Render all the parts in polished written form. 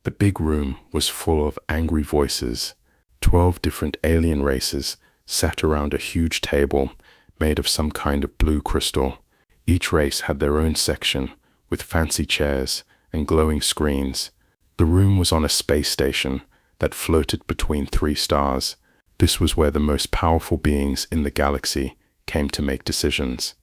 The big room was full of angry voices. 12 different alien races sat around a huge table made of some kind of blue crystal. Each race had their own section, with fancy chairs and glowing screens. The room was on a space station that floated between 3 stars. This was where the most powerful beings in the galaxy came to make decisions.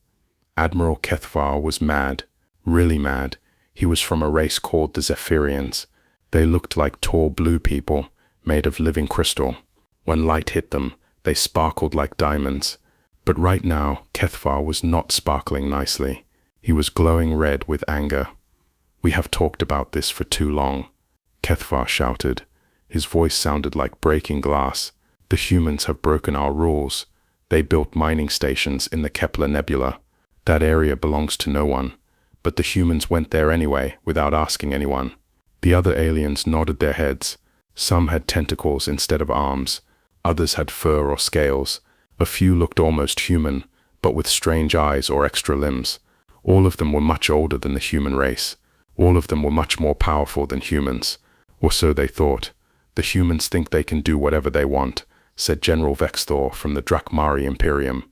Admiral Kepler was mad, really mad. He was from a race called the Zephyrians. They looked like tall blue people, made of living crystal. When light hit them, they sparkled like diamonds. But right now, Kepler was not sparkling nicely. He was glowing red with anger. "We have talked about this for too long," Kepler shouted. His voice sounded like breaking glass. "The humans have broken our rules. They built mining stations in the Kepler Nebula. That area belongs to no one. But the humans went there anyway, without asking anyone." The other aliens nodded their heads. Some had tentacles instead of arms. Others had fur or scales. A few looked almost human, but with strange eyes or extra limbs. All of them were much older than the human race. All of them were much more powerful than humans. Or so they thought. "The humans think they can do whatever they want," said General Vexthor from the Drakmari Imperium.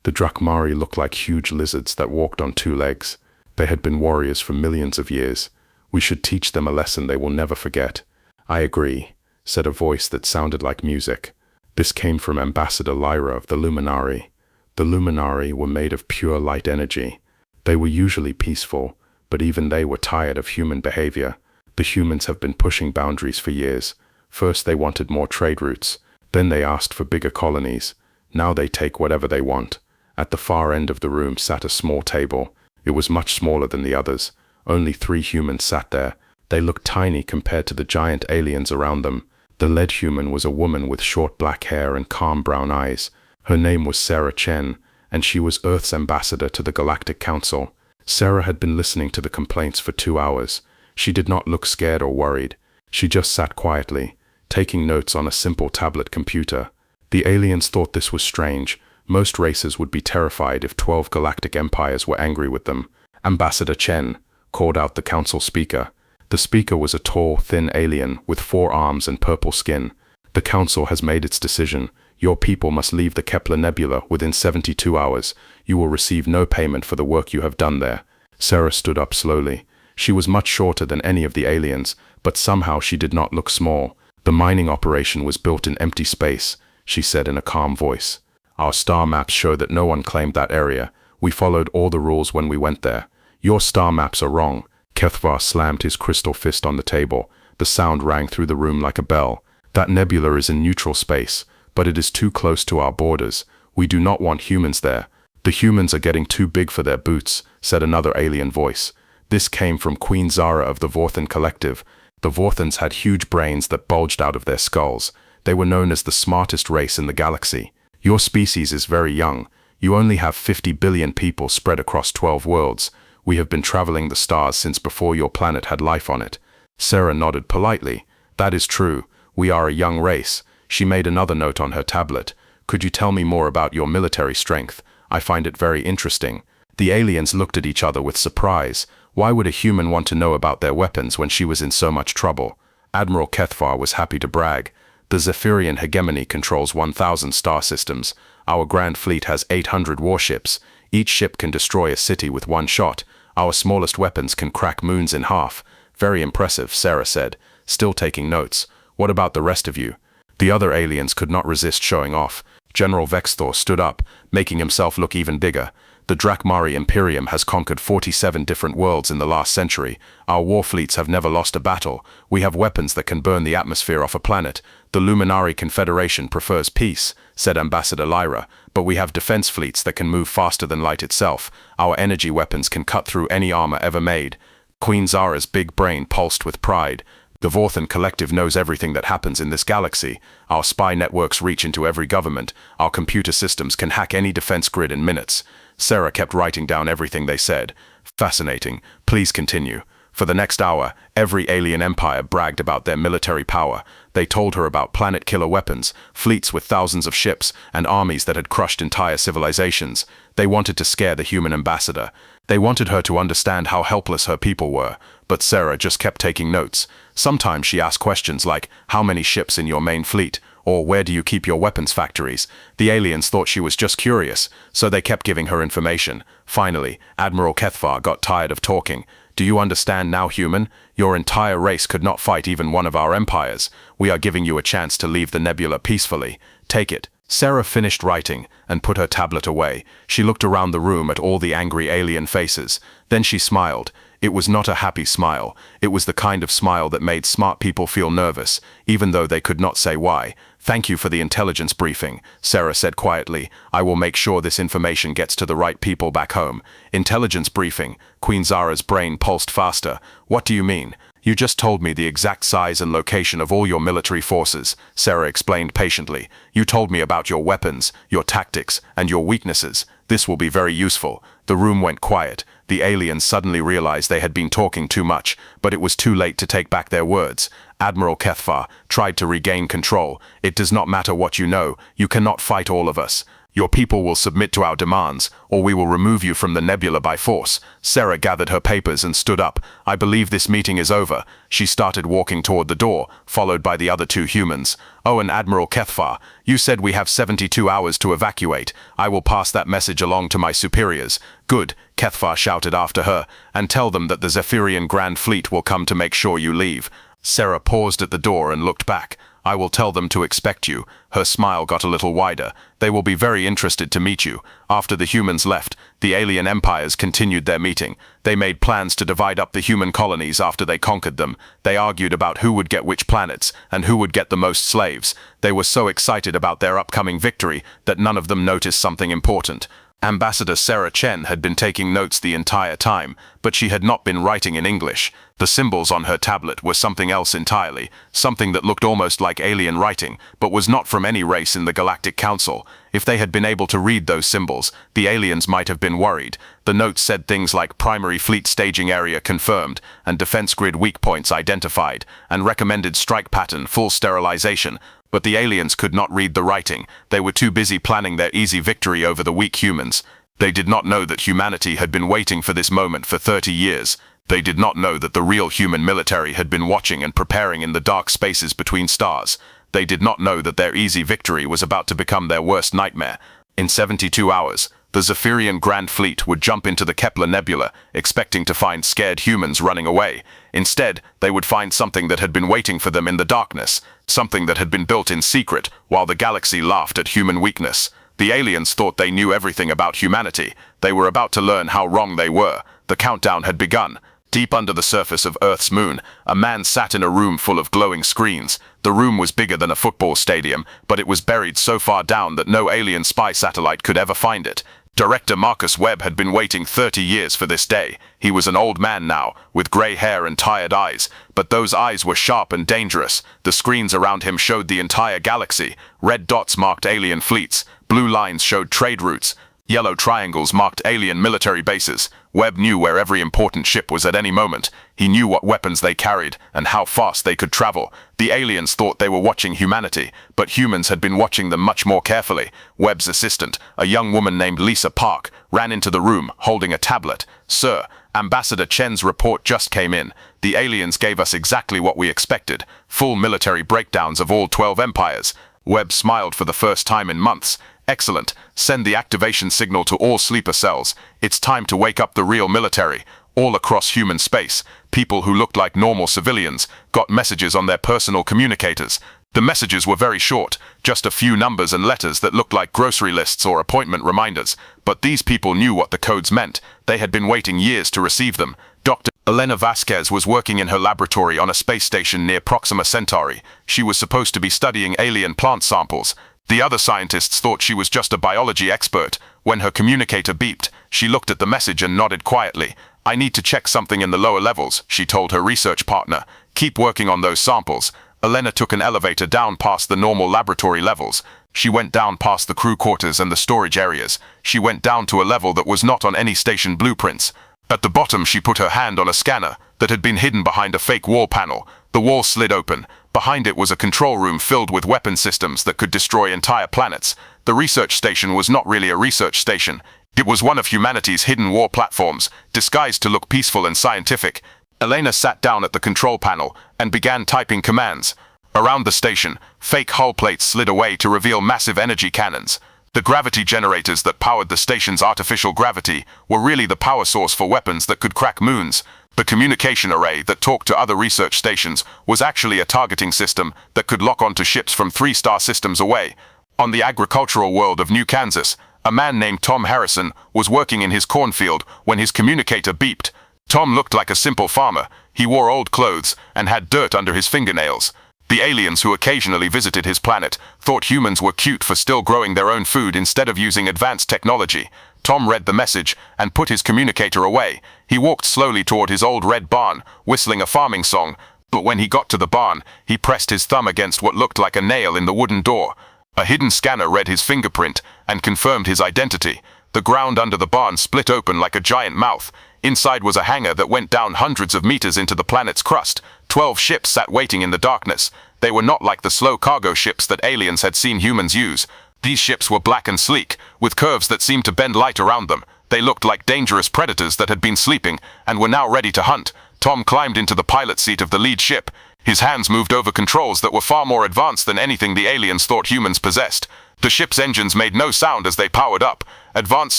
The Drakmari looked like huge lizards that walked on 2 legs. They had been warriors for millions of years. "We should teach them a lesson they will never forget." "I agree," said a voice that sounded like music. This came from Ambassador Lyra of the Luminari. The Luminari were made of pure light energy. They were usually peaceful, but even they were tired of human behavior. The humans have been pushing boundaries for years. First they wanted more trade routes. Then they asked for bigger colonies. Now they take whatever they want. At the far end of the room sat a small table. It was much smaller than the others. Only 3 humans sat there. They looked tiny compared to the giant aliens around them. The lead human was a woman with short black hair and calm brown eyes. Her name was Sarah Chen, and she was Earth's ambassador to the Galactic Council. Sarah had been listening to the complaints for 2 hours. She did not look scared or worried. She just sat quietly, taking notes on a simple tablet computer. The aliens thought this was strange. Most races would be terrified if 12 galactic empires were angry with them. "Ambassador Chen," called out the council speaker. The speaker was a tall, thin alien with 4 arms and purple skin. "The council has made its decision. Your people must leave the Kepler Nebula within 72 hours. You will receive no payment for the work you have done there." Sarah stood up slowly. She was much shorter than any of the aliens, but somehow she did not look small. "The mining operation was built in empty space," she said in a calm voice. "Our star maps show that no one claimed that area. We followed all the rules when we went there. Your star maps are wrong." Kepler slammed his crystal fist on the table. The sound rang through the room like a bell. "That nebula is in neutral space, but it is too close to our borders. We do not want humans there." "The humans are getting too big for their boots," said another alien voice. This came from Queen Zara of the Vorthan Collective. The Vorthans had huge brains that bulged out of their skulls. They were known as the smartest race in the galaxy. "Your species is very young. You only have 50 billion people spread across 12 worlds. We have been traveling the stars since before your planet had life on it." Sarah nodded politely. "That is true. We are a young race." She made another note on her tablet. "Could you tell me more about your military strength? I find it very interesting." The aliens looked at each other with surprise. Why would a human want to know about their weapons when she was in so much trouble? Admiral Kepler was happy to brag. "The Zephyrian hegemony controls 1,000 star systems. Our grand fleet has 800 warships. Each ship can destroy a city with 1 shot. Our smallest weapons can crack moons in half." "Very impressive," Sarah said, still taking notes. "What about the rest of you?" The other aliens could not resist showing off. General Vexthor stood up, making himself look even bigger. "The Drakmari Imperium has conquered 47 different worlds in the last century. Our war fleets have never lost a battle. We have weapons that can burn the atmosphere off a planet. The Luminari Confederation prefers peace," said Ambassador Lyra, "but we have defense fleets that can move faster than light itself. Our energy weapons can cut through any armor ever made." Queen Zara's big brain pulsed with pride. "The Vorthan Collective knows everything that happens in this galaxy. Our spy networks reach into every government. Our computer systems can hack any defense grid in minutes." Sarah kept writing down everything they said. "Fascinating. Please continue." For the next hour, every alien empire bragged about their military power. They told her about planet-killer weapons, fleets with thousands of ships, and armies that had crushed entire civilizations. They wanted to scare the human ambassador. They wanted her to understand how helpless her people were. But Sarah just kept taking notes. Sometimes she asked questions like, "How many ships in your main fleet?" or "Where do you keep your weapons factories?" The aliens thought she was just curious, so they kept giving her information. Finally, Admiral Kethvar got tired of talking. "Do you understand now, human? Your entire race could not fight even one of our empires. We are giving you a chance to leave the nebula peacefully. Take it." Sarah finished writing and put her tablet away. She looked around the room at all the angry alien faces. Then she smiled. It was not a happy smile. It was the kind of smile that made smart people feel nervous, even though they could not say why. "Thank you for the intelligence briefing," Sarah said quietly. "I will make sure this information gets to the right people back home." Intelligence briefing. Queen Zara's brain pulsed faster. "What do you mean?" "You just told me the exact size and location of all your military forces," Sarah explained patiently. "You told me about your weapons, your tactics, and your weaknesses. This will be very useful." The room went quiet. The aliens suddenly realized they had been talking too much, but it was too late to take back their words. Admiral Kethvar tried to regain control. "It does not matter what you know. You cannot fight all of us. Your people will submit to our demands, or we will remove you from the nebula by force." Sarah gathered her papers and stood up. "I believe this meeting is over." She started walking toward the door, followed by the other two humans. "Oh, and Admiral Kethvar, you said we have 72 hours to evacuate. I will pass that message along to my superiors." "Good," Kethvar shouted after her, "and tell them that the Zephyrian Grand Fleet will come to make sure you leave." Sarah paused at the door and looked back. "I will tell them to expect you." Her smile got a little wider. "They will be very interested to meet you." After the humans left, the alien empires continued their meeting. They made plans to divide up the human colonies after they conquered them. They argued about who would get which planets, and who would get the most slaves. They were so excited about their upcoming victory that none of them noticed something important. Ambassador Sarah Chen had been taking notes the entire time, but she had not been writing in English. The symbols on her tablet were something else entirely, something that looked almost like alien writing, but was not from any race in the Galactic Council. If they had been able to read those symbols, the aliens might have been worried. The notes said things like "primary fleet staging area confirmed," and "defense grid weak points identified," and "recommended strike pattern full sterilization." But the aliens could not read the writing. They were too busy planning their easy victory over the weak humans. They did not know that humanity had been waiting for this moment for 30 years. They did not know that the real human military had been watching and preparing in the dark spaces between stars. They did not know that their easy victory was about to become their worst nightmare. In 72 hours, the Zephyrian Grand Fleet would jump into the Kepler Nebula, expecting to find scared humans running away. Instead, they would find something that had been waiting for them in the darkness, something that had been built in secret while the galaxy laughed at human weakness. The aliens thought they knew everything about humanity. They were about to learn how wrong they were. The countdown had begun. Deep under the surface of Earth's moon, a man sat in a room full of glowing screens. The room was bigger than a football stadium, but it was buried so far down that no alien spy satellite could ever find it. Director Marcus Webb had been waiting 30 years for this day. He was an old man now, with gray hair and tired eyes, but those eyes were sharp and dangerous. The screens around him showed the entire galaxy. Red dots marked alien fleets. Blue lines showed trade routes. Yellow triangles marked alien military bases. Webb knew where every important ship was at any moment. He knew what weapons they carried and how fast they could travel. The aliens thought they were watching humanity, but humans had been watching them much more carefully. Webb's assistant, a young woman named Lisa Park, ran into the room holding a tablet. "Sir, Ambassador Chen's report just came in. The aliens gave us exactly what we expected. Full military breakdowns of all 12 empires." Webb smiled for the first time in months. "Excellent. Send the activation signal to all sleeper cells. It's time to wake up the real military." All across human space, people who looked like normal civilians got messages on their personal communicators. The messages were very short, just a few numbers and letters that looked like grocery lists or appointment reminders. But these people knew what the codes meant. They had been waiting years to receive them. Dr. Elena Vasquez was working in her laboratory on a space station near Proxima Centauri. She was supposed to be studying alien plant samples. The other scientists thought she was just a biology expert. When her communicator beeped, she looked at the message and nodded quietly. "I need to check something in the lower levels," she told her research partner. "Keep working on those samples." Elena took an elevator down past the normal laboratory levels. She went down past the crew quarters and the storage areas. She went down to a level that was not on any station blueprints. At the bottom, she put her hand on a scanner that had been hidden behind a fake wall panel. The wall slid open. Behind it was a control room filled with weapon systems that could destroy entire planets. The research station was not really a research station. It was one of humanity's hidden war platforms, disguised to look peaceful and scientific. Elena sat down at the control panel and began typing commands. Around the station, fake hull plates slid away to reveal massive energy cannons. The gravity generators that powered the station's artificial gravity were really the power source for weapons that could crack moons. The communication array that talked to other research stations was actually a targeting system that could lock onto ships from 3-star systems away. On the agricultural world of New Kansas, a man named Tom Harrison was working in his cornfield when his communicator beeped. Tom looked like a simple farmer. He wore old clothes and had dirt under his fingernails. The aliens who occasionally visited his planet thought humans were cute for still growing their own food instead of using advanced technology. Tom read the message and put his communicator away. He walked slowly toward his old red barn, whistling a farming song, but when he got to the barn, he pressed his thumb against what looked like a nail in the wooden door. A hidden scanner read his fingerprint and confirmed his identity. The ground under the barn split open like a giant mouth. Inside was a hangar that went down hundreds of meters into the planet's crust. 12 ships sat waiting in the darkness. They were not like the slow cargo ships that aliens had seen humans use. These ships were black and sleek, with curves that seemed to bend light around them. They looked like dangerous predators that had been sleeping and were now ready to hunt. Tom climbed into the pilot seat of the lead ship. His hands moved over controls that were far more advanced than anything the aliens thought humans possessed. The ship's engines made no sound as they powered up. Advanced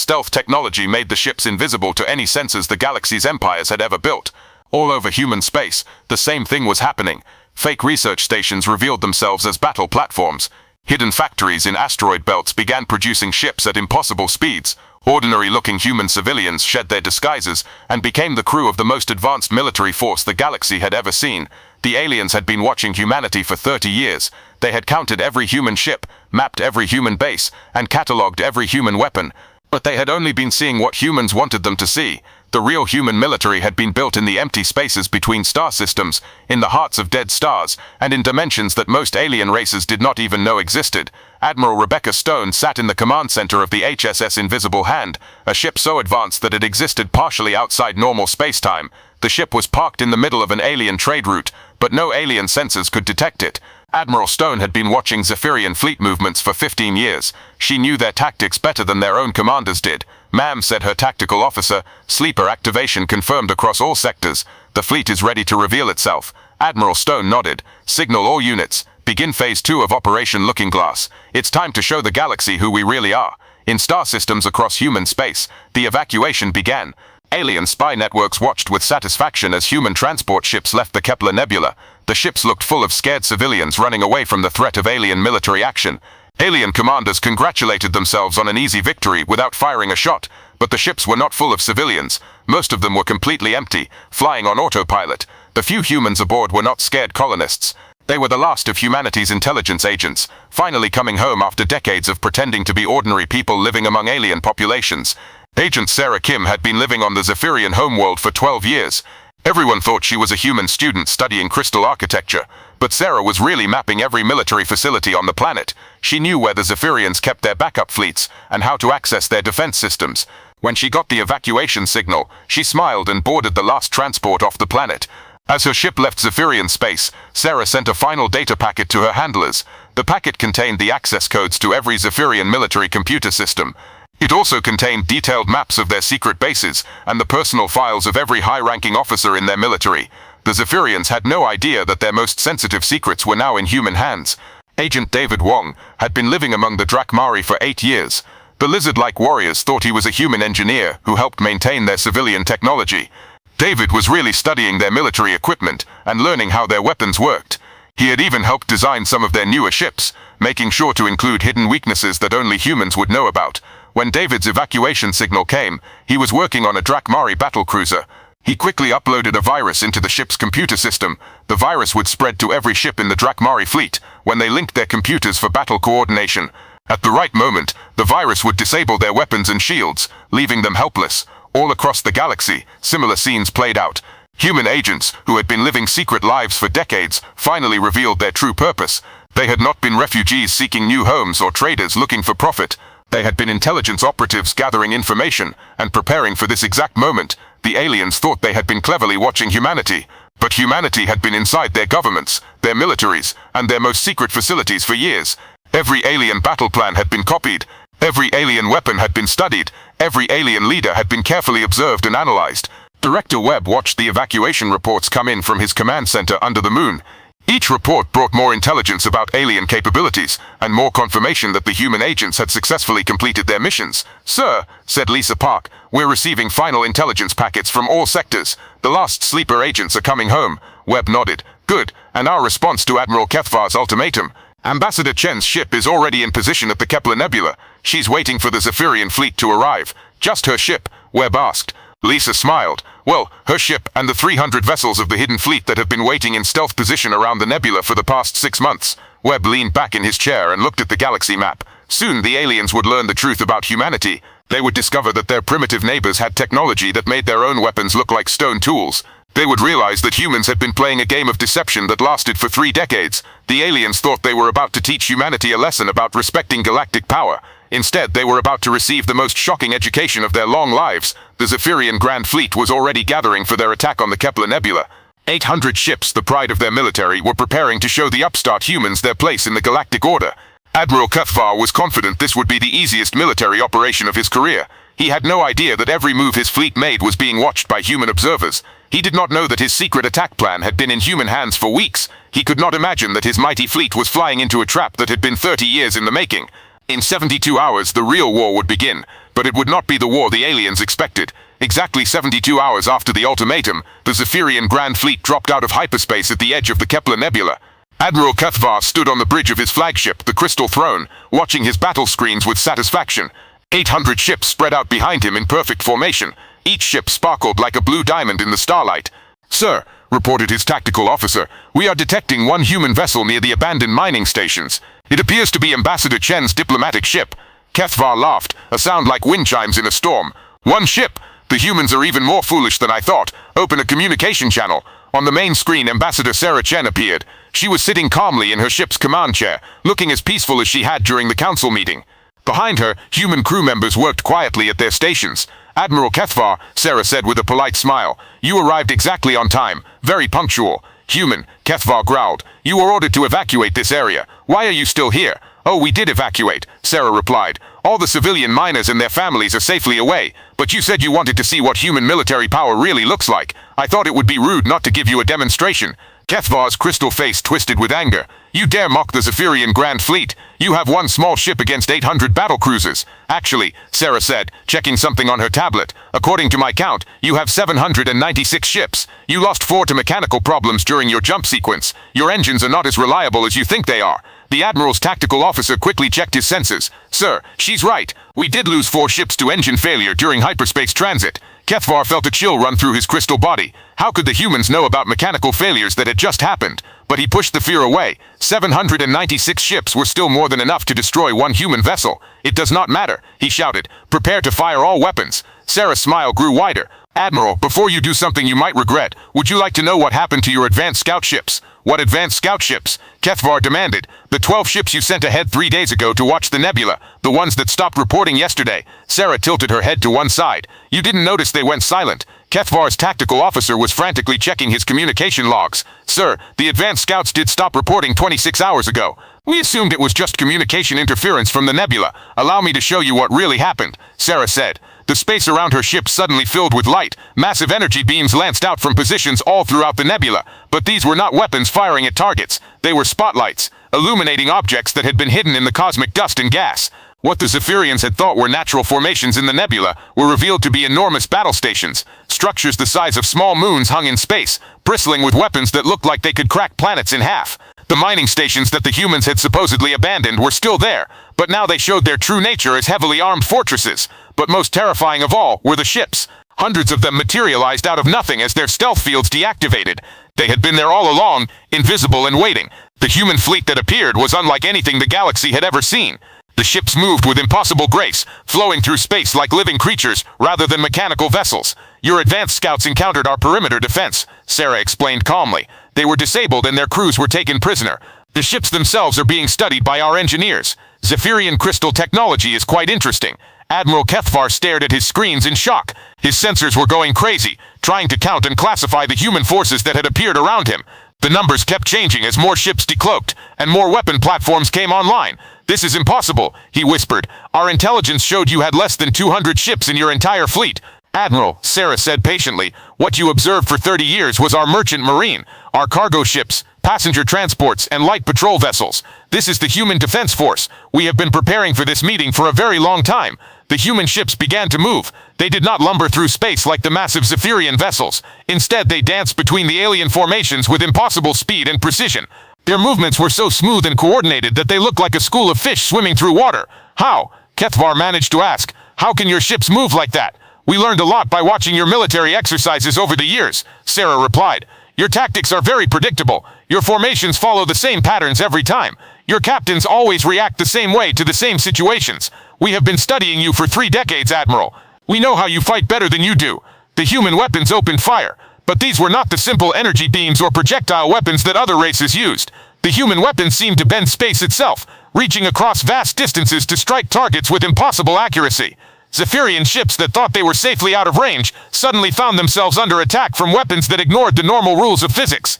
stealth technology made the ships invisible to any sensors the galaxy's empires had ever built. All over human space, the same thing was happening. Fake research stations revealed themselves as battle platforms. Hidden factories in asteroid belts began producing ships at impossible speeds. Ordinary-looking human civilians shed their disguises and became the crew of the most advanced military force the galaxy had ever seen. The aliens had been watching humanity for 30 years. They had counted every human ship, mapped every human base, and catalogued every human weapon. But they had only been seeing what humans wanted them to see. The real human military had been built in the empty spaces between star systems, in the hearts of dead stars, and in dimensions that most alien races did not even know existed. Admiral Rebecca Stone sat in the command center of the HSS Invisible Hand, a ship so advanced that it existed partially outside normal space-time. The ship was parked in the middle of an alien trade route, but no alien sensors could detect it. Admiral Stone had been watching Zephyrian fleet movements for 15 years. She knew their tactics better than their own commanders did. "Ma'am," said her tactical officer, "sleeper activation confirmed across all sectors. The fleet is ready to reveal itself." Admiral Stone nodded. "Signal all units. Begin Phase 2 of Operation Looking Glass. It's time to show the galaxy who we really are." In star systems across human space, the evacuation began. Alien spy networks watched with satisfaction as human transport ships left the Kepler Nebula. The ships looked full of scared civilians running away from the threat of alien military action. Alien commanders congratulated themselves on an easy victory without firing a shot, but the ships were not full of civilians. Most of them were completely empty, flying on autopilot. The few humans aboard were not scared colonists. They were the last of humanity's intelligence agents, finally coming home after decades of pretending to be ordinary people living among alien populations. Agent Sarah Kim had been living on the Zephyrian homeworld for 12 years. Everyone thought she was a human student studying crystal architecture, but Sarah was really mapping every military facility on the planet. She knew where the Zephyrians kept their backup fleets and how to access their defense systems. When she got the evacuation signal, she smiled and boarded the last transport off the planet. As her ship left Zephyrian space, Sarah sent a final data packet to her handlers. The packet contained the access codes to every Zephyrian military computer system. It also contained detailed maps of their secret bases and the personal files of every high-ranking officer in their military. The Zephyrians had no idea that their most sensitive secrets were now in human hands. Agent David Wong had been living among the Drakmari for 8 years. The lizard-like warriors thought he was a human engineer who helped maintain their civilian technology. David was really studying their military equipment and learning how their weapons worked. He had even helped design some of their newer ships, making sure to include hidden weaknesses that only humans would know about. When David's evacuation signal came, he was working on a Drakmari battlecruiser. He quickly uploaded a virus into the ship's computer system. The virus would spread to every ship in the Drakmari fleet when they linked their computers for battle coordination. At the right moment, the virus would disable their weapons and shields, leaving them helpless. All across the galaxy, similar scenes played out. Human agents, who had been living secret lives for decades, finally revealed their true purpose. They had not been refugees seeking new homes or traders looking for profit. They had been intelligence operatives gathering information and preparing for this exact moment. The aliens thought they had been cleverly watching humanity, but humanity had been inside their governments, their militaries, and their most secret facilities for years. Every alien battle plan had been copied. Every alien weapon had been studied. Every alien leader had been carefully observed and analyzed. Director Webb watched the evacuation reports come in from his command center under the moon. Each report brought more intelligence about alien capabilities, and more confirmation that the human agents had successfully completed their missions. "Sir," said Lisa Park, "we're receiving final intelligence packets from all sectors. The last sleeper agents are coming home." Webb nodded. "Good, and our response to Admiral Kethvar's ultimatum? Ambassador Chen's ship is already in position at the Kepler Nebula. She's waiting for the Zephyrian fleet to arrive." "Just her ship?" Webb asked. Lisa smiled. "Well, her ship and the 300 vessels of the hidden fleet that have been waiting in stealth position around the nebula for the past 6 months. Webb leaned back in his chair and looked at the galaxy map. Soon the aliens would learn the truth about humanity. They would discover that their primitive neighbors had technology that made their own weapons look like stone tools. They would realize that humans had been playing a game of deception that lasted for 3 decades. The aliens thought they were about to teach humanity a lesson about respecting galactic power. Instead, they were about to receive the most shocking education of their long lives. The Zephyrian Grand Fleet was already gathering for their attack on the Kepler Nebula. 800 ships, the pride of their military, were preparing to show the upstart humans their place in the galactic order. Admiral Kethvar was confident this would be the easiest military operation of his career. He had no idea that every move his fleet made was being watched by human observers. He did not know that his secret attack plan had been in human hands for weeks. He could not imagine that his mighty fleet was flying into a trap that had been 30 years in the making. In 72 hours, the real war would begin, but it would not be the war the aliens expected. Exactly 72 hours after the ultimatum, the Zephyrian Grand Fleet dropped out of hyperspace at the edge of the Kepler Nebula. Admiral Kethvar stood on the bridge of his flagship, the Crystal Throne, watching his battle screens with satisfaction. 800 ships spread out behind him in perfect formation. Each ship sparkled like a blue diamond in the starlight. "Sir," reported his tactical officer, "we are detecting one human vessel near the abandoned mining stations. It appears to be Ambassador Chen's diplomatic ship." Kethvar laughed, a sound like wind chimes in a storm. "One ship? The humans are even more foolish than I thought. Open a communication channel." On the main screen, Ambassador Sarah Chen appeared. She was sitting calmly in her ship's command chair, looking as peaceful as she had during the council meeting. Behind her, human crew members worked quietly at their stations. "Admiral Kethvar," Sarah said with a polite smile, "you arrived exactly on time, very punctual." "Human," Kethvar growled, "you were ordered to evacuate this area. Why are you still here?" "Oh, we did evacuate," Sarah replied. "All the civilian miners and their families are safely away. But you said you wanted to see what human military power really looks like. I thought it would be rude not to give you a demonstration." Kethvar's crystal face twisted with anger. "You dare mock the Zephyrian Grand Fleet? You have one small ship against 800 battle cruisers." "Actually," Sarah said, checking something on her tablet, "according to my count, you have 796 ships. You lost 4 to mechanical problems during your jump sequence. Your engines are not as reliable as you think they are." The Admiral's tactical officer quickly checked his senses. "Sir, she's right. We did lose 4 ships to engine failure during hyperspace transit." Kethvar felt a chill run through his crystal body. How could the humans know about mechanical failures that had just happened? But he pushed the fear away. 796 ships were still more than enough to destroy one human vessel. "It does not matter," he shouted. "Prepare to fire all weapons." Sarah's smile grew wider. "Admiral, before you do something you might regret, would you like to know what happened to your advanced scout ships?" "What advanced scout ships?" Kethvar demanded. "The 12 ships you sent ahead 3 days ago to watch the nebula, the ones that stopped reporting yesterday." Sarah tilted her head to one side. "You didn't notice they went silent." Kethvar's tactical officer was frantically checking his communication logs. "Sir, the advanced scouts did stop reporting 26 hours ago. We assumed it was just communication interference from the nebula. Allow me to show you what really happened," Sarah said. The space around her ship suddenly filled with light. Massive energy beams lanced out from positions all throughout the nebula. But these were not weapons firing at targets. They were spotlights, illuminating objects that had been hidden in the cosmic dust and gas. What the Zephyrians had thought were natural formations in the nebula were revealed to be enormous battle stations. Structures the size of small moons hung in space, bristling with weapons that looked like they could crack planets in half. The mining stations that the humans had supposedly abandoned were still there, but now they showed their true nature as heavily armed fortresses. But most terrifying of all were the ships. Hundreds of them materialized out of nothing as their stealth fields deactivated. They had been there all along, invisible and waiting. The human fleet that appeared was unlike anything the galaxy had ever seen. The ships moved with impossible grace, flowing through space like living creatures rather than mechanical vessels. "Your advanced scouts encountered our perimeter defense," Sarah explained calmly. "They were disabled and their crews were taken prisoner. The ships themselves are being studied by our engineers. Zephyrian crystal technology is quite interesting." Admiral Kethvar stared at his screens in shock. His sensors were going crazy, trying to count and classify the human forces that had appeared around him. The numbers kept changing as more ships decloaked, and more weapon platforms came online. "This is impossible," he whispered. "Our intelligence showed you had less than 200 ships in your entire fleet." Admiral, Sarah said patiently, what you observed for 30 years was our merchant marine, our cargo ships, passenger transports, and light patrol vessels. This is the Human Defense Force. We have been preparing for this meeting for a very long time. The human ships began to move. They did not lumber through space like the massive Zephyrian vessels. Instead, they danced between the alien formations with impossible speed and precision. Their movements were so smooth and coordinated that they looked like a school of fish swimming through water. How? Kethvar managed to ask. How can your ships move like that? We learned a lot by watching your military exercises over the years, Sarah replied. Your tactics are very predictable. Your formations follow the same patterns every time. Your captains always react the same way to the same situations. We have been studying you for 3 decades, Admiral. We know how you fight better than you do. The human weapons opened fire, but these were not the simple energy beams or projectile weapons that other races used. The human weapons seemed to bend space itself, reaching across vast distances to strike targets with impossible accuracy. Zephyrian ships that thought they were safely out of range suddenly found themselves under attack from weapons that ignored the normal rules of physics.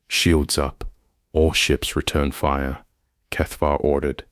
Shields up. All ships return fire, Kethvar ordered.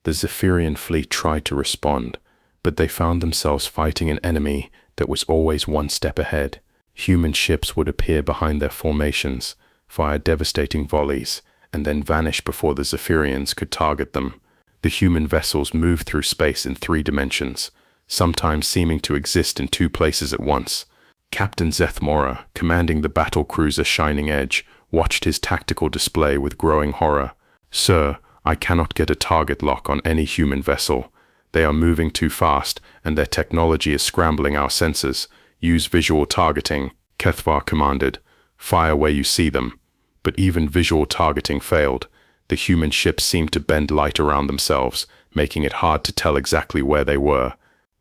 The Zephyrian fleet tried to respond, but they found themselves fighting an enemy that was always one step ahead. Human ships would appear behind their formations, fire devastating volleys, and then vanish before the Zephyrians could target them. The human vessels moved through space in 3 dimensions, sometimes seeming to exist in 2 places at once. Captain Zethmora, commanding the battle cruiser Shining Edge, watched his tactical display with growing horror. Sir, I cannot get a target lock on any human vessel. They are moving too fast, and their technology is scrambling our sensors. Use visual targeting, Kethvar commanded. Fire where you see them. But even visual targeting failed. The human ships seemed to bend light around themselves, making it hard to tell exactly where they were.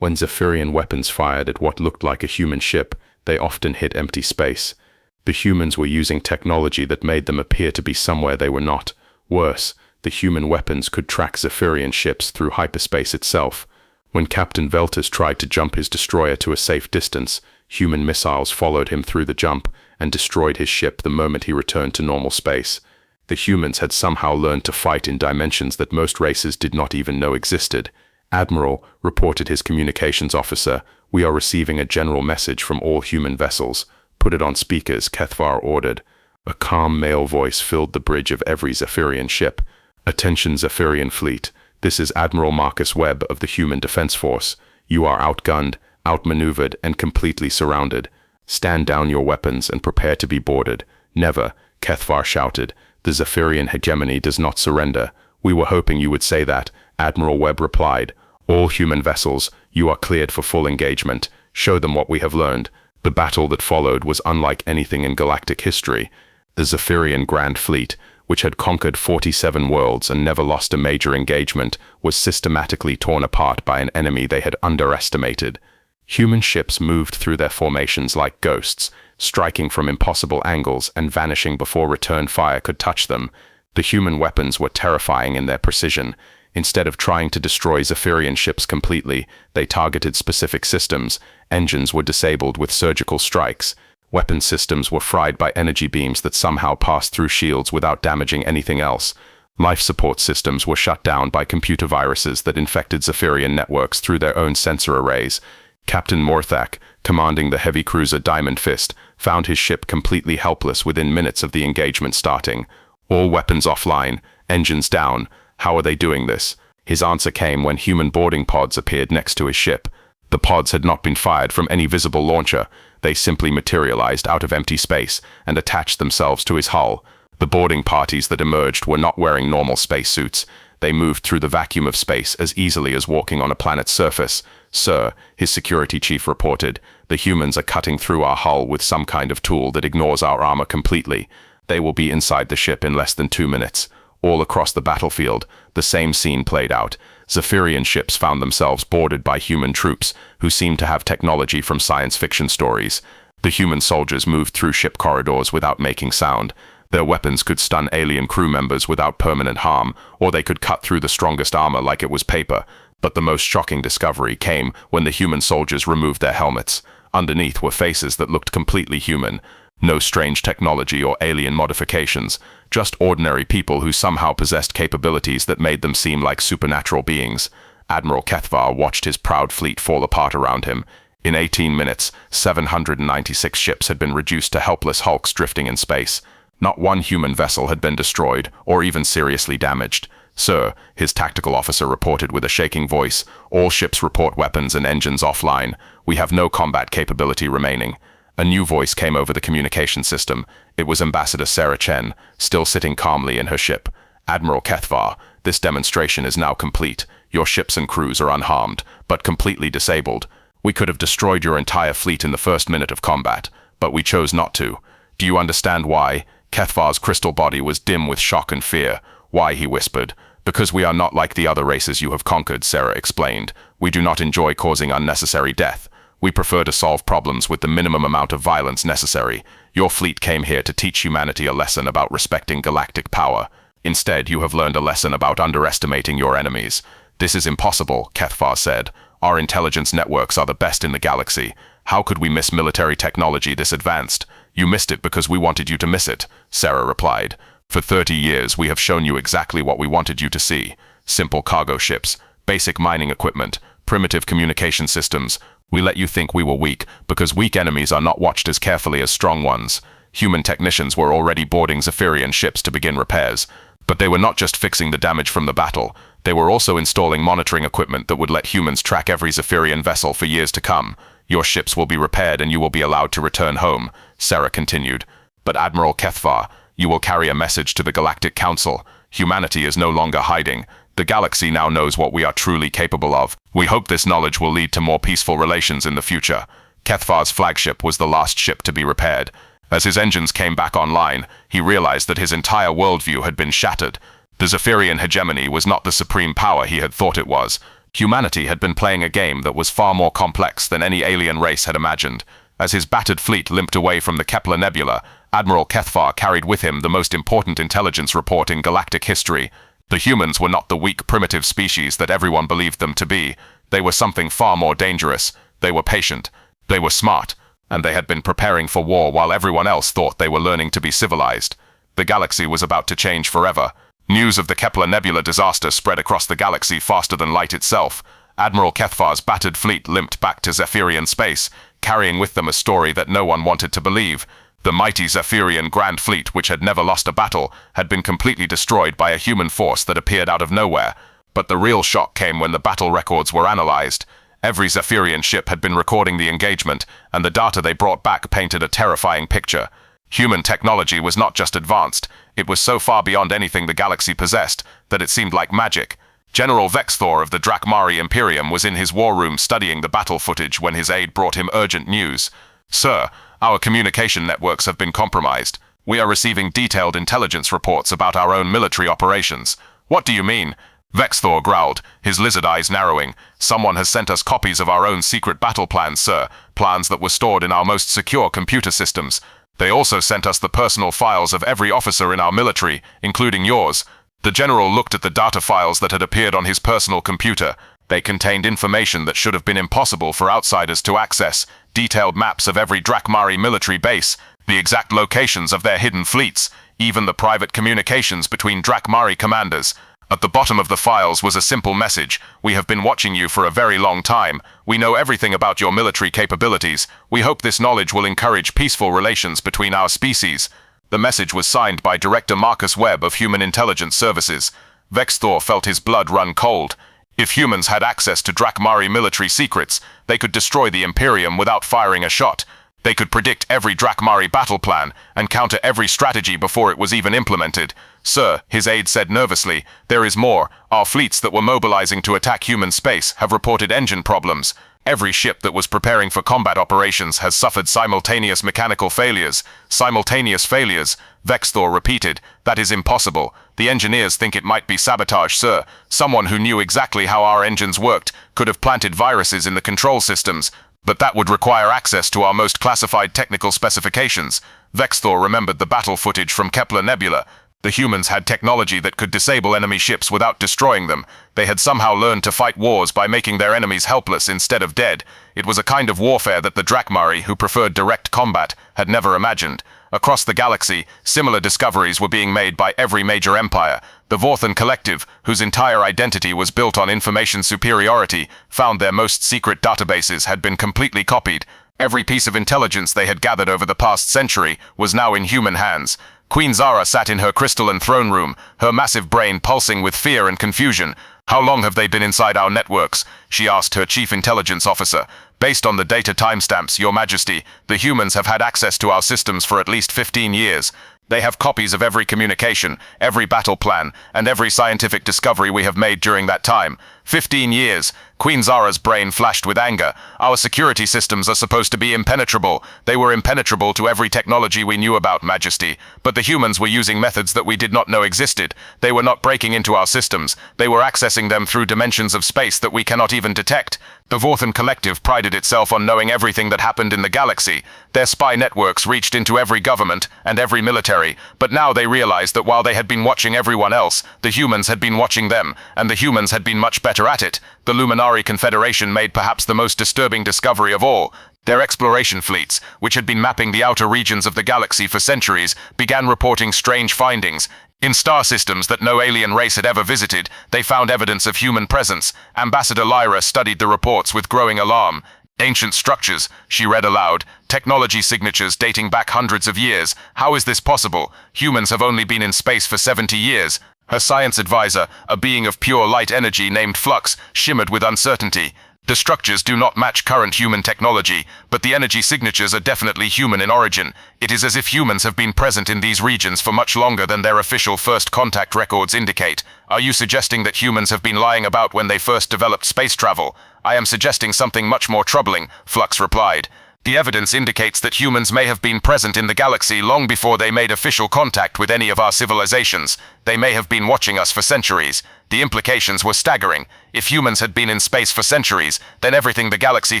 When Zephyrian weapons fired at what looked like a human ship, they often hit empty space. The humans were using technology that made them appear to be somewhere they were not. Worse, the human weapons could track Zephyrian ships through hyperspace itself. When Captain Veltas tried to jump his destroyer to a safe distance, human missiles followed him through the jump and destroyed his ship the moment he returned to normal space. The humans had somehow learned to fight in dimensions that most races did not even know existed. Admiral, reported his communications officer, we are receiving a general message from all human vessels. Put it on speakers, Kethvar ordered. A calm male voice filled the bridge of every Zephyrian ship. Attention Zephyrian fleet. This is Admiral Marcus Webb of the Human Defense Force. You are outgunned, outmaneuvered, and completely surrounded. Stand down your weapons and prepare to be boarded. Never, Kethvar shouted. The Zephyrian hegemony does not surrender. We were hoping you would say that, Admiral Webb replied. All human vessels, you are cleared for full engagement. Show them what we have learned. The battle that followed was unlike anything in galactic history. The Zephyrian Grand Fleet, which had conquered 47 worlds and never lost a major engagement, was systematically torn apart by an enemy they had underestimated. Human ships moved through their formations like ghosts, striking from impossible angles and vanishing before return fire could touch them. The human weapons were terrifying in their precision. Instead of trying to destroy Zephyrian ships completely, they targeted specific systems. Engines were disabled with surgical strikes. Weapon systems were fried by energy beams that somehow passed through shields without damaging anything else. Life support systems were shut down by computer viruses that infected Zephyrian networks through their own sensor arrays. Captain Morthak, commanding the heavy cruiser Diamond Fist, found his ship completely helpless within minutes of the engagement starting. All weapons offline, engines down. How are they doing this? His answer came when human boarding pods appeared next to his ship. The pods had not been fired from any visible launcher. They simply materialized out of empty space and attached themselves to his hull. The boarding parties that emerged were not wearing normal spacesuits. They moved through the vacuum of space as easily as walking on a planet's surface. Sir, his security chief reported, the humans are cutting through our hull with some kind of tool that ignores our armor completely. They will be inside the ship in less than 2 minutes. All across the battlefield, the same scene played out. Zephyrian ships found themselves boarded by human troops who seemed to have technology from science fiction stories. The human soldiers moved through ship corridors without making sound. Their weapons could stun alien crew members without permanent harm, or they could cut through the strongest armor like it was paper. But the most shocking discovery came when the human soldiers removed their helmets. Underneath were faces that looked completely human. No strange technology or alien modifications, just ordinary people who somehow possessed capabilities that made them seem like supernatural beings. Admiral Kethvar watched his proud fleet fall apart around him. In 18 minutes, 796 ships had been reduced to helpless hulks drifting in space. Not one human vessel had been destroyed or even seriously damaged. "Sir," his tactical officer reported with a shaking voice, "all ships report weapons and engines offline. We have no combat capability remaining." A new voice came over the communication system. It was Ambassador Sarah Chen, still sitting calmly in her ship. "Admiral Kethvar, this demonstration is now complete. Your ships and crews are unharmed, but completely disabled. We could have destroyed your entire fleet in the first minute of combat, but we chose not to. Do you understand why?" Kethvar's crystal body was dim with shock and fear. "Why?" he whispered. "Because we are not like the other races you have conquered," Sarah explained. "We do not enjoy causing unnecessary death. We prefer to solve problems with the minimum amount of violence necessary. Your fleet came here to teach humanity a lesson about respecting galactic power. Instead, you have learned a lesson about underestimating your enemies." "This is impossible," Kethvar said. "Our intelligence networks are the best in the galaxy. How could we miss military technology this advanced?" "You missed it because we wanted you to miss it," Sarah replied. "For 30 years, we have shown you exactly what we wanted you to see. Simple cargo ships, basic mining equipment, primitive communication systems. We let you think we were weak, because weak enemies are not watched as carefully as strong ones. Human technicians were already boarding Zephyrian ships to begin repairs. But they were not just fixing the damage from the battle. They were also installing monitoring equipment that would let humans track every Zephyrian vessel for years to come. Your ships will be repaired and you will be allowed to return home," Sarah continued. "But Admiral Kethvar, you will carry a message to the Galactic Council. Humanity is no longer hiding. The galaxy now knows what we are truly capable of. We hope this knowledge will lead to more peaceful relations in the future." Kethvar's flagship was the last ship to be repaired. As his engines came back online, he realized that his entire worldview had been shattered. The Zephyrian hegemony was not the supreme power he had thought it was. Humanity had been playing a game that was far more complex than any alien race had imagined. As his battered fleet limped away from the Kepler Nebula, Admiral Kethvar carried with him the most important intelligence report in galactic history. The humans were not the weak, primitive species that everyone believed them to be. They were something far more dangerous. They were patient. They were smart. And they had been preparing for war while everyone else thought they were learning to be civilized. The galaxy was about to change forever. News of the Kepler Nebula disaster spread across the galaxy faster than light itself. Admiral Kethvar's battered fleet limped back to Zephyrian space, carrying with them a story that no one wanted to believe. The mighty Zephyrian Grand Fleet, which had never lost a battle, had been completely destroyed by a human force that appeared out of nowhere. But the real shock came when the battle records were analyzed. Every Zephyrian ship had been recording the engagement, and the data they brought back painted a terrifying picture. Human technology was not just advanced, it was so far beyond anything the galaxy possessed that it seemed like magic. General Vexthor of the Drakmari Imperium was in his war room studying the battle footage when his aide brought him urgent news. "Sir, our communication networks have been compromised. We are receiving detailed intelligence reports about our own military operations." "What do you mean?" Vexthor growled, his lizard eyes narrowing. "Someone has sent us copies of our own secret battle plans, sir, plans that were stored in our most secure computer systems. They also sent us the personal files of every officer in our military, including yours." The general looked at the data files that had appeared on his personal computer. They contained information that should have been impossible for outsiders to access, detailed maps of every Drakmari military base, the exact locations of their hidden fleets, even the private communications between Drakmari commanders. At the bottom of the files was a simple message: "We have been watching you for a very long time. We know everything about your military capabilities. We hope this knowledge will encourage peaceful relations between our species." The message was signed by Director Marcus Webb of Human Intelligence Services. Vexthor felt his blood run cold. If humans had access to Drakmari military secrets, they could destroy the Imperium without firing a shot. They could predict every Drakmari battle plan and counter every strategy before it was even implemented. "Sir," his aide said nervously, "there is more. Our fleets that were mobilizing to attack human space have reported engine problems. Every ship that was preparing for combat operations has suffered simultaneous mechanical failures." "Simultaneous failures," Vexthor repeated. "That is impossible. The engineers think it might be sabotage, sir. Someone who knew exactly how our engines worked could have planted viruses in the control systems, but that would require access to our most classified technical specifications." Vexthor remembered the battle footage from Kepler Nebula. The humans had technology that could disable enemy ships without destroying them. They had somehow learned to fight wars by making their enemies helpless instead of dead. It was a kind of warfare that the Drakmari, who preferred direct combat, had never imagined. Across the galaxy, similar discoveries were being made by every major empire. The Vorthan Collective, whose entire identity was built on information superiority, found their most secret databases had been completely copied. Every piece of intelligence they had gathered over the past century was now in human hands. Queen Zara sat in her crystalline throne room, her massive brain pulsing with fear and confusion. "How long have they been inside our networks?" she asked her chief intelligence officer. "Based on the data timestamps, Your Majesty, the humans have had access to our systems for at least 15 years. They have copies of every communication, every battle plan, and every scientific discovery we have made during that time. 15 years. Queen Zara's brain flashed with anger. "Our security systems are supposed to be impenetrable. They were impenetrable to every technology we knew about, Majesty. But the humans were using methods that we did not know existed. They were not breaking into our systems. They were accessing them through dimensions of space that we cannot even detect." The Vorthan Collective prided itself on knowing everything that happened in the galaxy. Their spy networks reached into every government and every military, but now they realized that while they had been watching everyone else, the humans had been watching them, and the humans had been much better at it. The Luminari Confederation made perhaps the most disturbing discovery of all. Their exploration fleets, which had been mapping the outer regions of the galaxy for centuries, began reporting strange findings. In star systems that no alien race had ever visited, they found evidence of human presence. Ambassador Lyra studied the reports with growing alarm. "Ancient structures," she read aloud. "Technology signatures dating back hundreds of years. How is this possible? Humans have only been in space for 70 years. Her science advisor, a being of pure light energy named Flux, shimmered with uncertainty. "The structures do not match current human technology, but the energy signatures are definitely human in origin. It is as if humans have been present in these regions for much longer than their official first contact records indicate. Are you suggesting that humans have been lying about when they first developed space travel?" "I am suggesting something much more troubling," Flux replied. "The evidence indicates that humans may have been present in the galaxy long before they made official contact with any of our civilizations. They may have been watching us for centuries." The implications were staggering. If humans had been in space for centuries, then everything the galaxy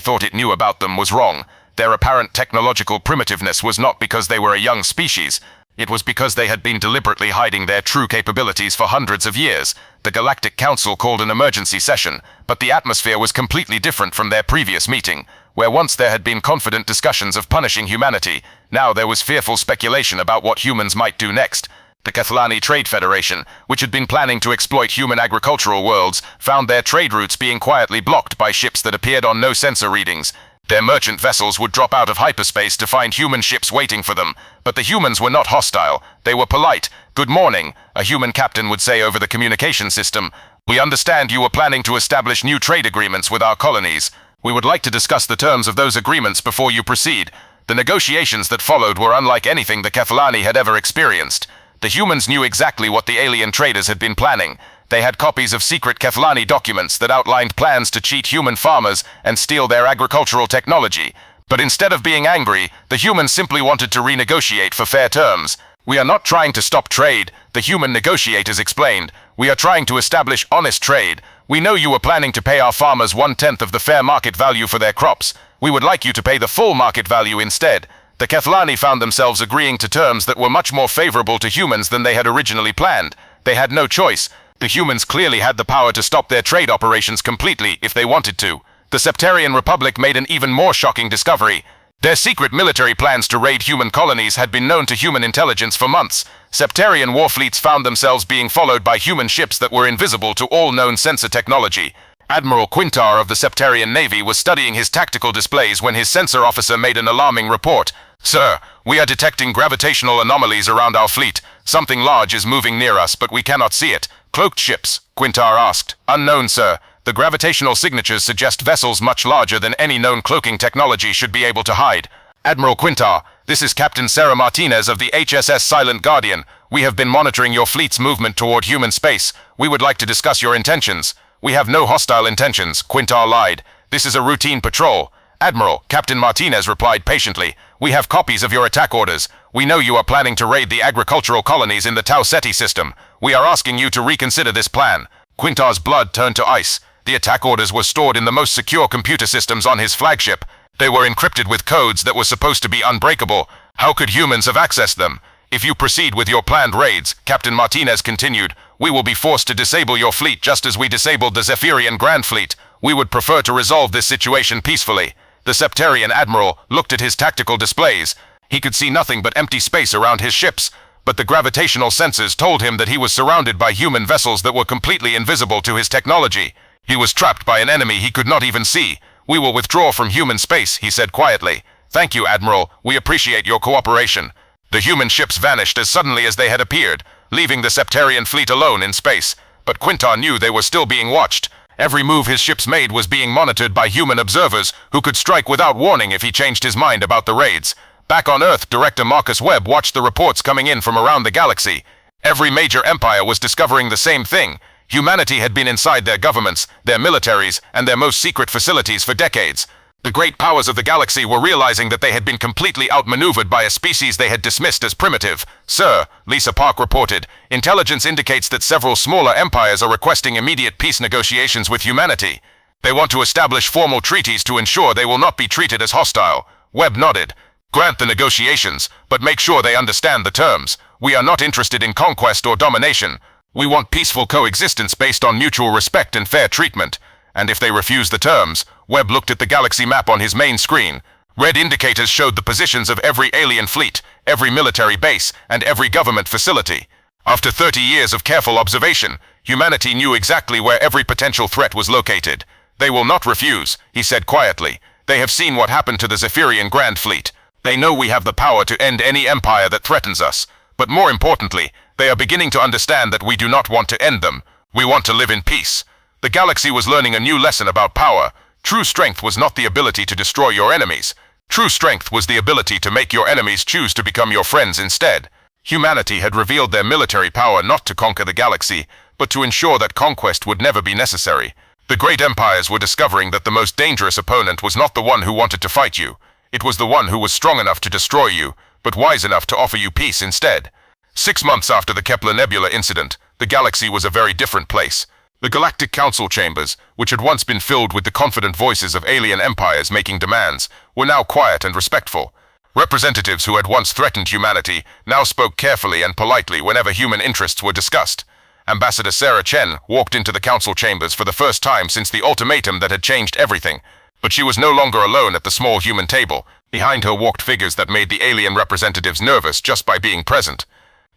thought it knew about them was wrong. Their apparent technological primitiveness was not because they were a young species. It was because they had been deliberately hiding their true capabilities for hundreds of years. The Galactic Council called an emergency session, but the atmosphere was completely different from their previous meeting, where once there had been confident discussions of punishing humanity, now there was fearful speculation about what humans might do next. The Kethlani Trade Federation, which had been planning to exploit human agricultural worlds, found their trade routes being quietly blocked by ships that appeared on no sensor readings. Their merchant vessels would drop out of hyperspace to find human ships waiting for them, but the humans were not hostile. They were polite. "Good morning," a human captain would say over the communication system. "We understand you were planning to establish new trade agreements with our colonies. We would like to discuss the terms of those agreements before you proceed." The negotiations that followed were unlike anything the Kethlani had ever experienced. The humans knew exactly what the alien traders had been planning. They had copies of secret Kethlani documents that outlined plans to cheat human farmers and steal their agricultural technology. But instead of being angry, the humans simply wanted to renegotiate for fair terms. "We are not trying to stop trade," the human negotiators explained. "We are trying to establish honest trade. We know you were planning to pay our farmers 1/10 of the fair market value for their crops. We would like you to pay the full market value instead." The Kethlani found themselves agreeing to terms that were much more favorable to humans than they had originally planned. They had no choice. The humans clearly had the power to stop their trade operations completely if they wanted to. The Septarian Republic made an even more shocking discovery. Their secret military plans to raid human colonies had been known to human intelligence for months. Septarian war fleets found themselves being followed by human ships that were invisible to all known sensor technology. Admiral Quintar of the Septarian Navy was studying his tactical displays when his sensor officer made an alarming report. "Sir, we are detecting gravitational anomalies around our fleet. Something large is moving near us, but we cannot see it." "Cloaked ships?" Quintar asked. "Unknown, sir. The gravitational signatures suggest vessels much larger than any known cloaking technology should be able to hide." "Admiral Quintar, this is Captain Sarah Martinez of the HSS Silent Guardian. We have been monitoring your fleet's movement toward human space. We would like to discuss your intentions." "We have no hostile intentions," Quintar lied. "This is a routine patrol." "Admiral," Captain Martinez replied patiently, "we have copies of your attack orders. We know you are planning to raid the agricultural colonies in the Tau Ceti system. We are asking you to reconsider this plan." Quintar's blood turned to ice. The attack orders were stored in the most secure computer systems on his flagship. They were encrypted with codes that were supposed to be unbreakable. How could humans have accessed them? "If you proceed with your planned raids," Captain Martinez continued, "we will be forced to disable your fleet just as we disabled the Zephyrian Grand Fleet. We would prefer to resolve this situation peacefully." The Septarian Admiral looked at his tactical displays. He could see nothing but empty space around his ships, but the gravitational sensors told him that he was surrounded by human vessels that were completely invisible to his technology. He was trapped by an enemy he could not even see. "We will withdraw from human space," he said quietly. "Thank you, Admiral. We appreciate your cooperation." The human ships vanished as suddenly as they had appeared, leaving the Septarian fleet alone in space. But Quintar knew they were still being watched. Every move his ships made was being monitored by human observers who could strike without warning if he changed his mind about the raids. Back on Earth, Director Marcus Webb watched the reports coming in from around the galaxy. Every major empire was discovering the same thing. Humanity had been inside their governments, their militaries, and their most secret facilities for decades. The great powers of the galaxy were realizing that they had been completely outmaneuvered by a species they had dismissed as primitive. "Sir," Lisa Park reported, "intelligence indicates that several smaller empires are requesting immediate peace negotiations with humanity. They want to establish formal treaties to ensure they will not be treated as hostile." Webb nodded. "Grant the negotiations, but make sure they understand the terms. We are not interested in conquest or domination. We want peaceful coexistence based on mutual respect and fair treatment. And if they refuse the terms," Webb looked at the galaxy map on his main screen. Red indicators showed the positions of every alien fleet, every military base, and every government facility. After 30 years of careful observation, humanity knew exactly where every potential threat was located. "They will not refuse," he said quietly. "They have seen what happened to the Zephyrian Grand Fleet. They know we have the power to end any empire that threatens us. But more importantly, they are beginning to understand that we do not want to end them. We want to live in peace." The galaxy was learning a new lesson about power. True strength was not the ability to destroy your enemies. True strength was the ability to make your enemies choose to become your friends instead. Humanity had revealed their military power not to conquer the galaxy, but to ensure that conquest would never be necessary. The great empires were discovering that the most dangerous opponent was not the one who wanted to fight you. It was the one who was strong enough to destroy you, but wise enough to offer you peace instead. 6 months after the Kepler Nebula incident, the galaxy was a very different place. The Galactic Council chambers, which had once been filled with the confident voices of alien empires making demands, were now quiet and respectful. Representatives who had once threatened humanity now spoke carefully and politely whenever human interests were discussed. Ambassador Sarah Chen walked into the council chambers for the first time since the ultimatum that had changed everything. But she was no longer alone at the small human table. Behind her walked figures that made the alien representatives nervous just by being present.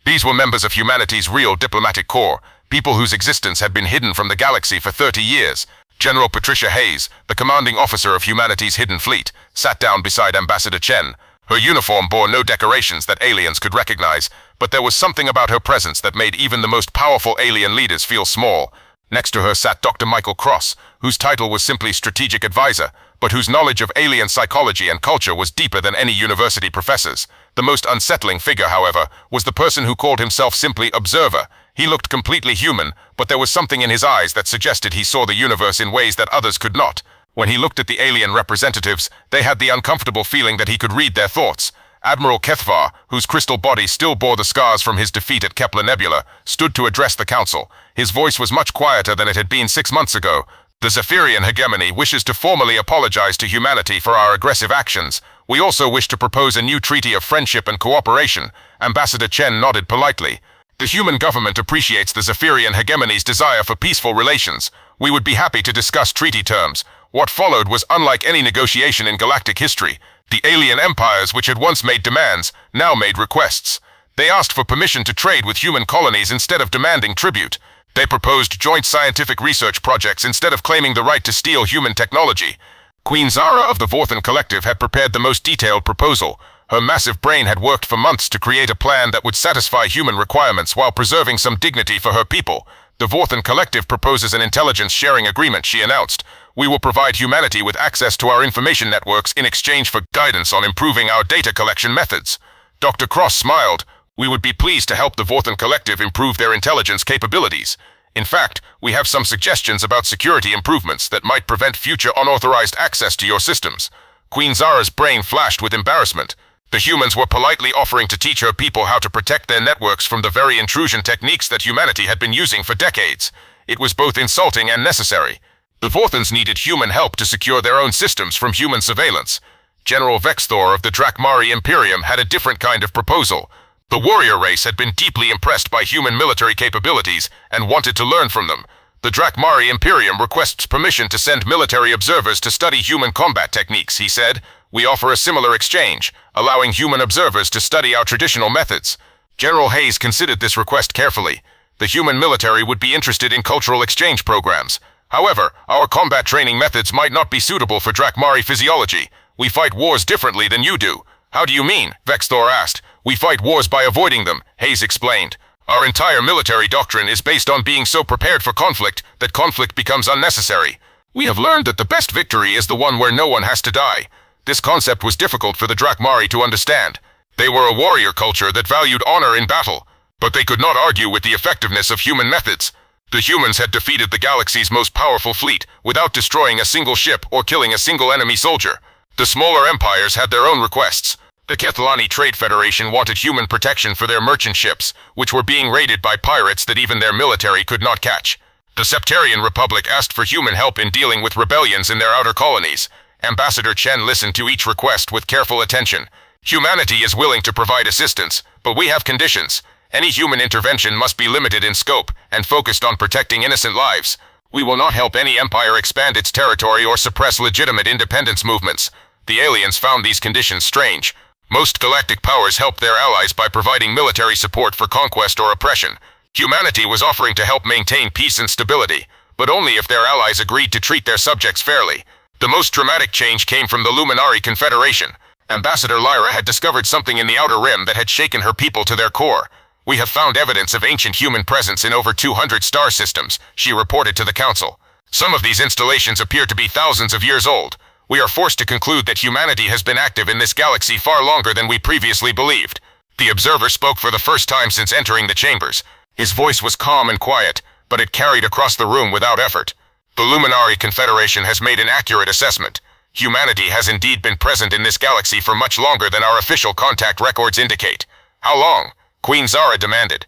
These were members of humanity's real diplomatic corps, people whose existence had been hidden from the galaxy for 30 years. General Patricia Hayes, the commanding officer of humanity's hidden fleet, sat down beside Ambassador Chen. Her uniform bore no decorations that aliens could recognize, but there was something about her presence that made even the most powerful alien leaders feel small. Next to her sat Dr. Michael Cross, whose title was simply Strategic Advisor, but whose knowledge of alien psychology and culture was deeper than any university professor's. The most unsettling figure, however, was the person who called himself simply Observer. He looked completely human, but there was something in his eyes that suggested he saw the universe in ways that others could not. When he looked at the alien representatives, they had the uncomfortable feeling that he could read their thoughts. Admiral Kethvar, whose crystal body still bore the scars from his defeat at Kepler Nebula, stood to address the council. His voice was much quieter than it had been 6 months ago. "The Zephyrian hegemony wishes to formally apologize to humanity for our aggressive actions. We also wish to propose a new treaty of friendship and cooperation." Ambassador Chen nodded politely. "The human government appreciates the Zephyrian hegemony's desire for peaceful relations. We would be happy to discuss treaty terms." What followed was unlike any negotiation in galactic history. The alien empires, which had once made demands, now made requests. They asked for permission to trade with human colonies instead of demanding tribute. They proposed joint scientific research projects instead of claiming the right to steal human technology. Queen Zara of the Vorthan Collective had prepared the most detailed proposal. Her massive brain had worked for months to create a plan that would satisfy human requirements while preserving some dignity for her people. The Vorthan Collective proposes an intelligence sharing agreement, she announced. "We will provide humanity with access to our information networks in exchange for guidance on improving our data collection methods." Dr. Cross smiled. "We would be pleased to help the Vorthan Collective improve their intelligence capabilities. In fact, we have some suggestions about security improvements that might prevent future unauthorized access to your systems." Queen Zara's brain flashed with embarrassment. The humans were politely offering to teach her people how to protect their networks from the very intrusion techniques that humanity had been using for decades. It was both insulting and necessary. The Vorthans needed human help to secure their own systems from human surveillance. General Vexthor of the Drakmari Imperium had a different kind of proposal. The warrior race had been deeply impressed by human military capabilities and wanted to learn from them. The Drakmari Imperium requests permission to send military observers to study human combat techniques, he said. we offer a similar exchange, allowing human observers to study our traditional methods. General Hayes considered this request carefully. The human military would be interested in cultural exchange programs. However, our combat training methods might not be suitable for Drakmari physiology. We fight wars differently than you do. How do you mean? Vexthor asked. We fight wars by avoiding them, Hayes explained. Our entire military doctrine is based on being so prepared for conflict that conflict becomes unnecessary. We have learned that the best victory is the one where no one has to die. This concept was difficult for the Drakmari to understand. They were a warrior culture that valued honor in battle, but they could not argue with the effectiveness of human methods. The humans had defeated the galaxy's most powerful fleet without destroying a single ship or killing a single enemy soldier. The smaller empires had their own requests. The Kethlani Trade Federation wanted human protection for their merchant ships, which were being raided by pirates that even their military could not catch. The Septarian Republic asked for human help in dealing with rebellions in their outer colonies. Ambassador Chen listened to each request with careful attention. Humanity is willing to provide assistance, but we have conditions. Any human intervention must be limited in scope and focused on protecting innocent lives. We will not help any empire expand its territory or suppress legitimate independence movements. The aliens found these conditions strange. Most galactic powers helped their allies by providing military support for conquest or oppression. Humanity was offering to help maintain peace and stability, but only if their allies agreed to treat their subjects fairly. The most dramatic change came from the Luminari Confederation. Ambassador Lyra had discovered something in the Outer Rim that had shaken her people to their core. We have found evidence of ancient human presence in over 200 star systems, she reported to the Council. Some of these installations appear to be thousands of years old. We are forced to conclude that humanity has been active in this galaxy far longer than we previously believed. The observer spoke for the first time since entering the chambers. His voice was calm and quiet, but it carried across the room without effort. The Luminari Confederation has made an accurate assessment. Humanity has indeed been present in this galaxy for much longer than our official contact records indicate. How long? Queen Zara demanded.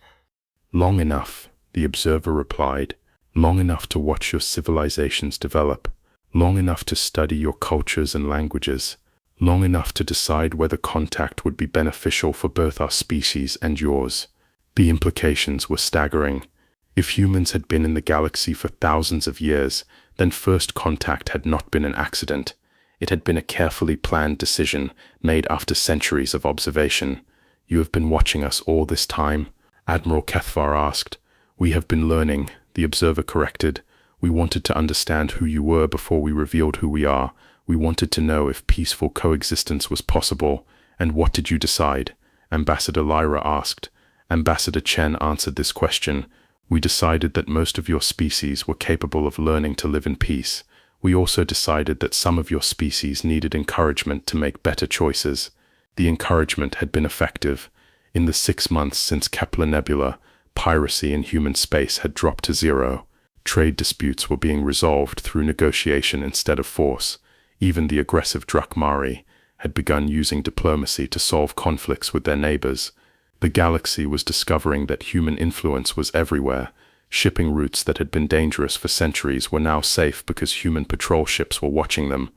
Long enough, the observer replied. Long enough to watch your civilizations develop. Long enough to study your cultures and languages. Long enough to decide whether contact would be beneficial for both our species and yours. The implications were staggering. If humans had been in the galaxy for thousands of years, then first contact had not been an accident. It had been a carefully planned decision made after centuries of observation. You have been watching us all this time? Admiral Kethvar asked. We have been learning, the observer corrected. We wanted to understand who you were before we revealed who we are. We wanted to know if peaceful coexistence was possible. And what did you decide? Ambassador Lyra asked. Ambassador Chen answered this question. We decided that most of your species were capable of learning to live in peace. We also decided that some of your species needed encouragement to make better choices. The encouragement had been effective. In the 6 months since Kepler Nebula, piracy in human space had dropped to zero. Trade disputes were being resolved through negotiation instead of force. Even the aggressive Drakmari had begun using diplomacy to solve conflicts with their neighbors. The galaxy was discovering that human influence was everywhere. Shipping routes that had been dangerous for centuries were now safe because human patrol ships were watching them.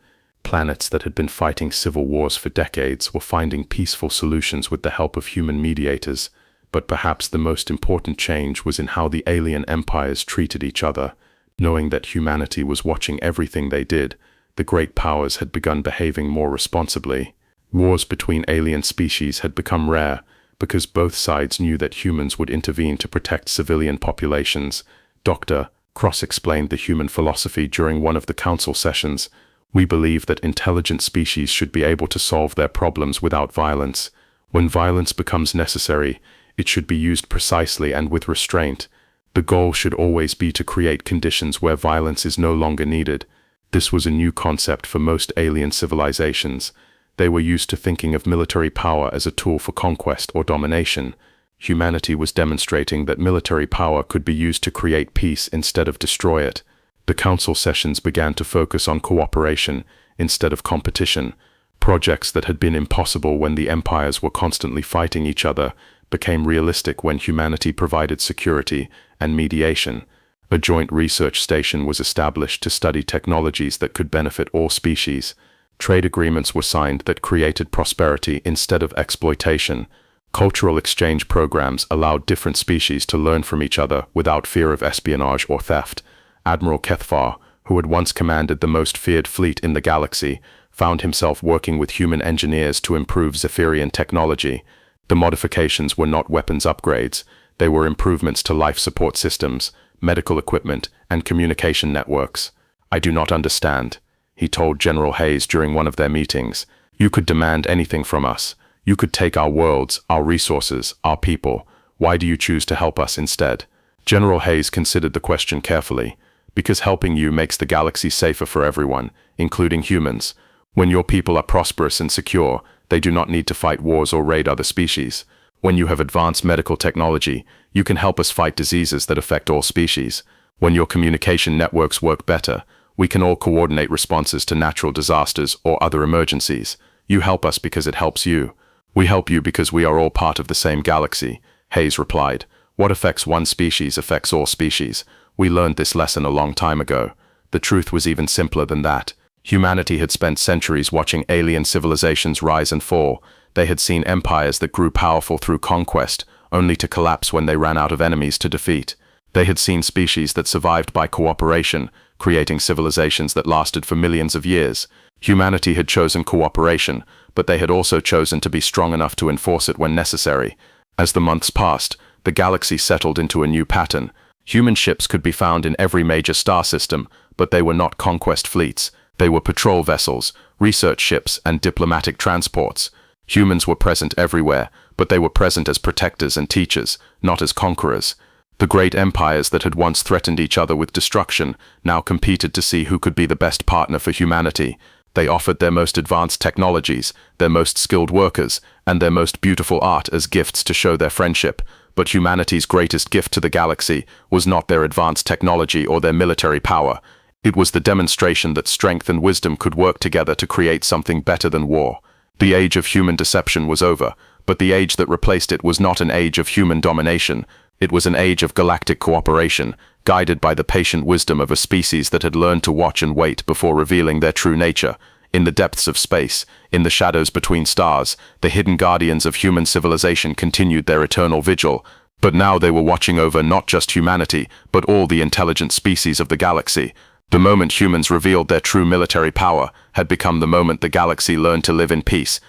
Planets that had been fighting civil wars for decades were finding peaceful solutions with the help of human mediators. But perhaps the most important change was in how the alien empires treated each other. Knowing that humanity was watching everything they did, the great powers had begun behaving more responsibly. Wars between alien species had become rare, because both sides knew that humans would intervene to protect civilian populations. Dr. Cross explained the human philosophy during one of the council sessions. We believe that intelligent species should be able to solve their problems without violence. When violence becomes necessary, it should be used precisely and with restraint. The goal should always be to create conditions where violence is no longer needed. This was a new concept for most alien civilizations. They were used to thinking of military power as a tool for conquest or domination. Humanity was demonstrating that military power could be used to create peace instead of destroy it. The council sessions began to focus on cooperation instead of competition. Projects that had been impossible when the empires were constantly fighting each other became realistic when humanity provided security and mediation. A joint research station was established to study technologies that could benefit all species. Trade agreements were signed that created prosperity instead of exploitation. Cultural exchange programs allowed different species to learn from each other without fear of espionage or theft. Admiral Kethvar, who had once commanded the most feared fleet in the galaxy, found himself working with human engineers to improve Zephyrian technology. The modifications were not weapons upgrades, they were improvements to life support systems, medical equipment, and communication networks. "I do not understand," he told General Hayes during one of their meetings. "You could demand anything from us. You could take our worlds, our resources, our people. Why do you choose to help us instead?" General Hayes considered the question carefully. "Because helping you makes the galaxy safer for everyone, including humans. When your people are prosperous and secure, they do not need to fight wars or raid other species. When you have advanced medical technology, you can help us fight diseases that affect all species. When your communication networks work better, we can all coordinate responses to natural disasters or other emergencies. You help us because it helps you. We help you because we are all part of the same galaxy," Hayes replied. "What affects one species affects all species. We learned this lesson a long time ago." The truth was even simpler than that. Humanity had spent centuries watching alien civilizations rise and fall. They had seen empires that grew powerful through conquest, only to collapse when they ran out of enemies to defeat. They had seen species that survived by cooperation, creating civilizations that lasted for millions of years. Humanity had chosen cooperation, but they had also chosen to be strong enough to enforce it when necessary. As the months passed, the galaxy settled into a new pattern. Human ships could be found in every major star system, but they were not conquest fleets. They were patrol vessels, research ships, and diplomatic transports. Humans were present everywhere, but they were present as protectors and teachers, not as conquerors. The great empires that had once threatened each other with destruction now competed to see who could be the best partner for humanity. They offered their most advanced technologies, their most skilled workers, and their most beautiful art as gifts to show their friendship. But humanity's greatest gift to the galaxy was not their advanced technology or their military power. It was the demonstration that strength and wisdom could work together to create something better than war. The age of human deception was over, but the age that replaced it was not an age of human domination. It was an age of galactic cooperation, guided by the patient wisdom of a species that had learned to watch and wait before revealing their true nature. In the depths of space, in the shadows between stars, the hidden guardians of human civilization continued their eternal vigil. But now they were watching over not just humanity, but all the intelligent species of the galaxy. The moment humans revealed their true military power had become the moment the galaxy learned to live in peace,